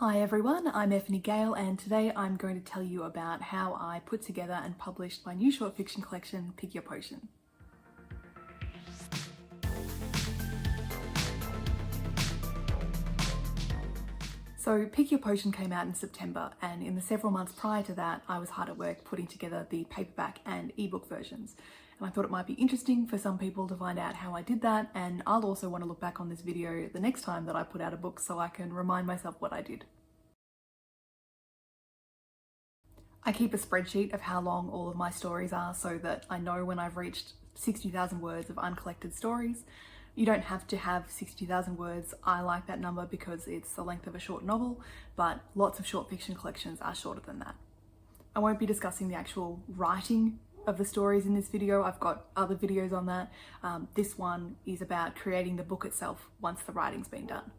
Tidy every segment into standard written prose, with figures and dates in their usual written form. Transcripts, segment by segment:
Hi everyone, I'm Ethany Gale and today I'm going to tell you about how I put together and published my new short fiction collection, Pick Your Potion. So Pick Your Potion came out in September, and in the several months prior to that I was hard at work putting together the paperback and ebook versions. And I thought it might be interesting for some people to find out how I did that, and I'll also want to look back on this video the next time that I put out a book so I can remind myself what I did. I keep a spreadsheet of how long all of my stories are so that I know when I've reached 60,000 words of uncollected stories. You don't have to have 60,000 words. I like that number because it's the length of a short novel, but lots of short fiction collections are shorter than that. I won't be discussing the actual writing of the stories in this video. I've got other videos on that. This one is about creating the book itself once the writing's been done.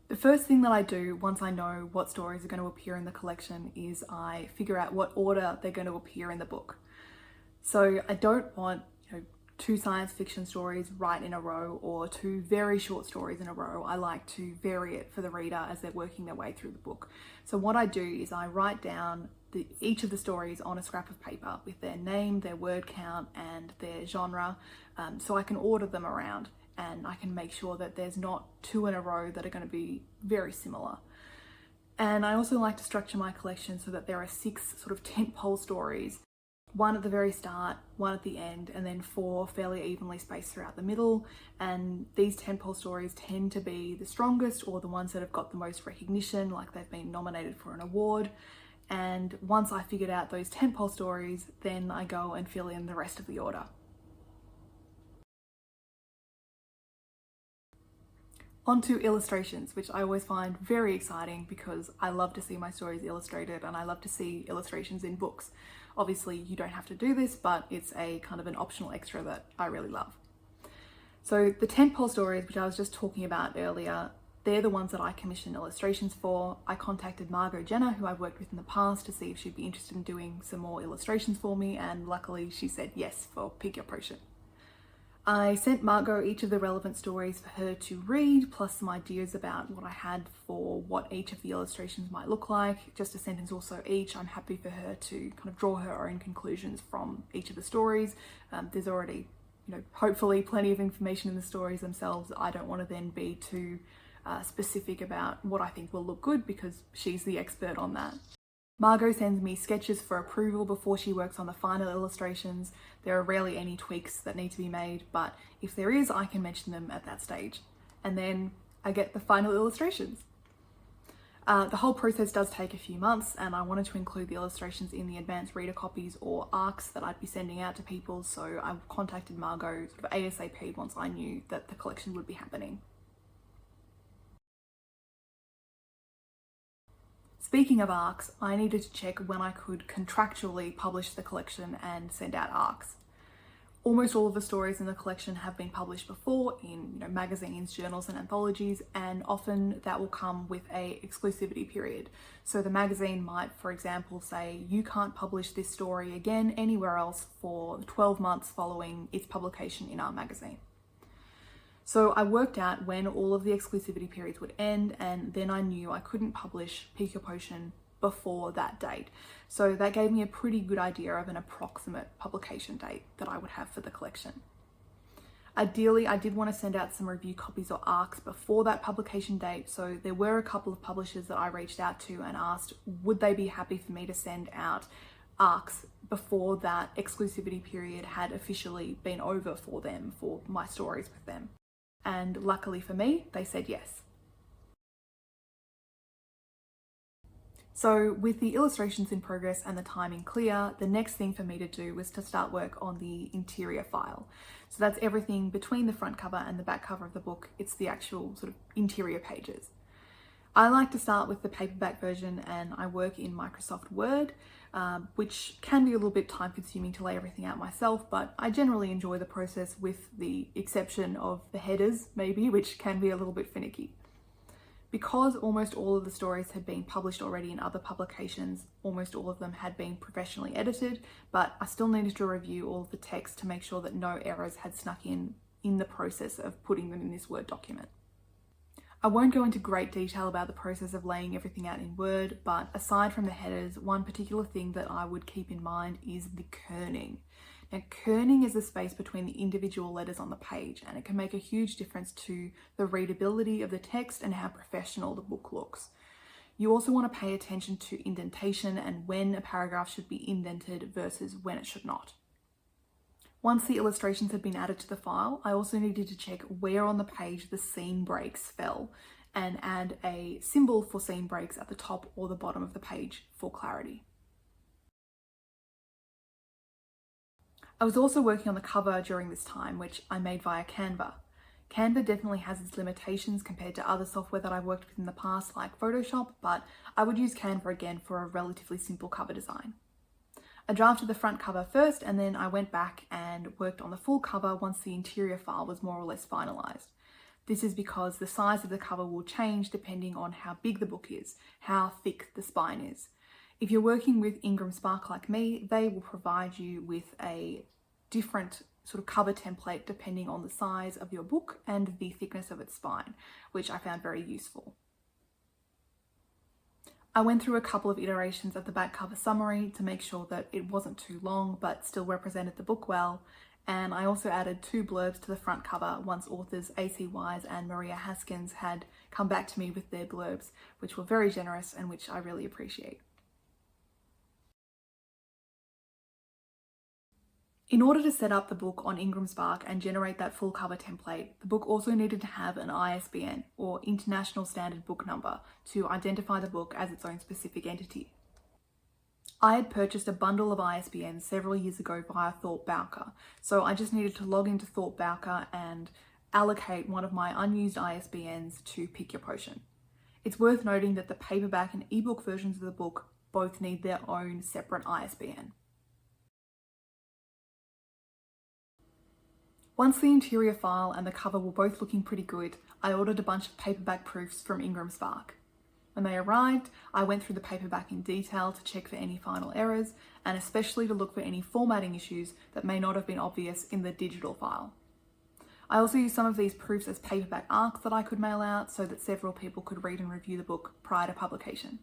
The first thing that I do once I know what stories are going to appear in the collection is I figure out what order they're going to appear in the book. So I don't want two science fiction stories right in a row or two very short stories in a row. I like to vary it for the reader as they're working their way through the book. So what I do is I write down each of the stories on a scrap of paper with their name, their word count and their genre, so I can order them around and I can make sure that there's not two in a row that are going to be very similar. And I also like to structure my collection so that there are 6 sort of tentpole stories, one at the very start, one at the end, and then 4 fairly evenly spaced throughout the middle. And these tentpole stories tend to be the strongest or the ones that have got the most recognition, like they've been nominated for an award. And once I figured out those tentpole stories, then I go and fill in the rest of the order. Onto illustrations, which I always find very exciting because I love to see my stories illustrated and I love to see illustrations in books. Obviously you don't have to do this, but it's a kind of an optional extra that I really love. So the tentpole stories, which I was just talking about earlier, they're the ones that I commission illustrations for. I contacted Margot Jenner, who I've worked with in the past, to see if she'd be interested in doing some more illustrations for me, and luckily she said yes for Pick Your Potion. I sent Margot each of the relevant stories for her to read, plus some ideas about what I had for what each of the illustrations might look like, just a sentence or so each. I'm happy for her to kind of draw her own conclusions from each of the stories. There's already, hopefully plenty of information in the stories themselves. I don't want to then be too specific about what I think will look good because she's the expert on that. Margot sends me sketches for approval before she works on the final illustrations. There are rarely any tweaks that need to be made, but if there is, I can mention them at that stage. And then I get the final illustrations. The whole process does take a few months, and I wanted to include the illustrations in the advanced reader copies or ARCs that I'd be sending out to people, so I contacted Margot sort of ASAP once I knew that the collection would be happening. Speaking of ARCs, I needed to check when I could contractually publish the collection and send out ARCs. Almost all of the stories in the collection have been published before in magazines, journals and anthologies, and often that will come with a exclusivity period. So the magazine might, for example, say you can't publish this story again anywhere else for 12 months following its publication in our magazine. So I worked out when all of the exclusivity periods would end, and then I knew I couldn't publish Pick Your Potion before that date. So that gave me a pretty good idea of an approximate publication date that I would have for the collection. Ideally, I did want to send out some review copies or ARCs before that publication date, so there were a couple of publishers that I reached out to and asked would they be happy for me to send out ARCs before that exclusivity period had officially been over for them, for my stories with them. And luckily for me, they said yes. So with the illustrations in progress and the timing clear, the next thing for me to do was to start work on the interior file. So that's everything between the front cover and the back cover of the book. It's the actual sort of interior pages. I like to start with the paperback version, and I work in Microsoft Word, which can be a little bit time consuming to lay everything out myself, but I generally enjoy the process with the exception of the headers, maybe, which can be a little bit finicky. Because almost all of the stories had been published already in other publications, almost all of them had been professionally edited, but I still needed to review all of the text to make sure that no errors had snuck in the process of putting them in this Word document. I won't go into great detail about the process of laying everything out in Word, but aside from the headers, one particular thing that I would keep in mind is the kerning. Now, kerning is the space between the individual letters on the page, and it can make a huge difference to the readability of the text and how professional the book looks. You also want to pay attention to indentation and when a paragraph should be indented versus when it should not. Once the illustrations had been added to the file, I also needed to check where on the page the seam breaks fell and add a symbol for seam breaks at the top or the bottom of the page for clarity. I was also working on the cover during this time, which I made via Canva. Canva definitely has its limitations compared to other software that I've worked with in the past, like Photoshop, but I would use Canva again for a relatively simple cover design. I drafted the front cover first, and then I went back and worked on the full cover once the interior file was more or less finalized. This is because the size of the cover will change depending on how big the book is, how thick the spine is. If you're working with Ingram Spark like me, they will provide you with a different sort of cover template depending on the size of your book and the thickness of its spine, which I found very useful. I went through a couple of iterations of the back cover summary to make sure that it wasn't too long but still represented the book well, and I also added 2 blurbs to the front cover once authors AC Wise and Maria Haskins had come back to me with their blurbs, which were very generous and which I really appreciate. In order to set up the book on Ingram Spark and generate that full cover template, the book also needed to have an ISBN, or International Standard Book Number, to identify the book as its own specific entity. I had purchased a bundle of ISBNs several years ago via Thorpe Bowker, so I just needed to log into Thorpe Bowker and allocate one of my unused ISBNs to Pick Your Potion. It's worth noting that the paperback and ebook versions of the book both need their own separate ISBN. Once the interior file and the cover were both looking pretty good, I ordered a bunch of paperback proofs from Ingram Spark. When they arrived, I went through the paperback in detail to check for any final errors, and especially to look for any formatting issues that may not have been obvious in the digital file. I also used some of these proofs as paperback ARCs that I could mail out so that several people could read and review the book prior to publication.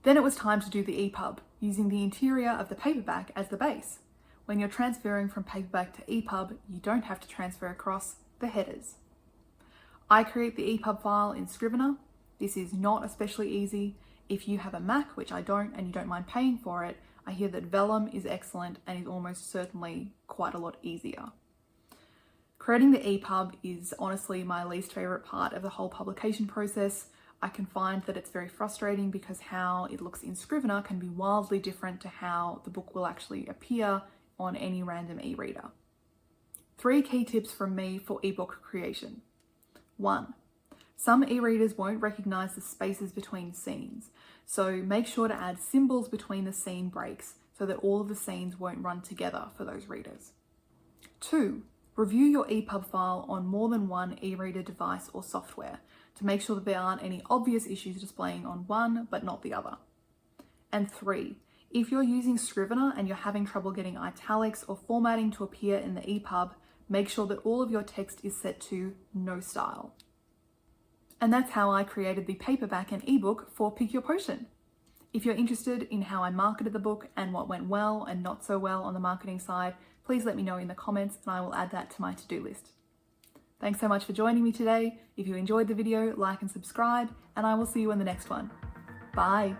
Then it was time to do the ePub, using the interior of the paperback as the base. When you're transferring from paperback to ePub, you don't have to transfer across the headers. I create the ePub file in Scrivener. This is not especially easy. If you have a Mac, which I don't, and you don't mind paying for it, I hear that Vellum is excellent and is almost certainly quite a lot easier. Creating the ePub is honestly my least favorite part of the whole publication process. I can find that it's very frustrating because how it looks in Scrivener can be wildly different to how the book will actually appear on any random e-reader. 3 key tips from me for ebook creation. 1. Some e-readers won't recognize the spaces between scenes, so make sure to add symbols between the scene breaks so that all of the scenes won't run together for those readers. 2. Review your ePub file on more than one e-reader device or software to make sure that there aren't any obvious issues displaying on one but not the other. And 3, if you're using Scrivener and you're having trouble getting italics or formatting to appear in the ePub, make sure that all of your text is set to no style. And that's how I created the paperback and ebook for Pick Your Potion. If you're interested in how I marketed the book and what went well and not so well on the marketing side, please let me know in the comments and I will add that to my to-do list. Thanks so much for joining me today. If you enjoyed the video, like and subscribe, and I will see you in the next one. Bye.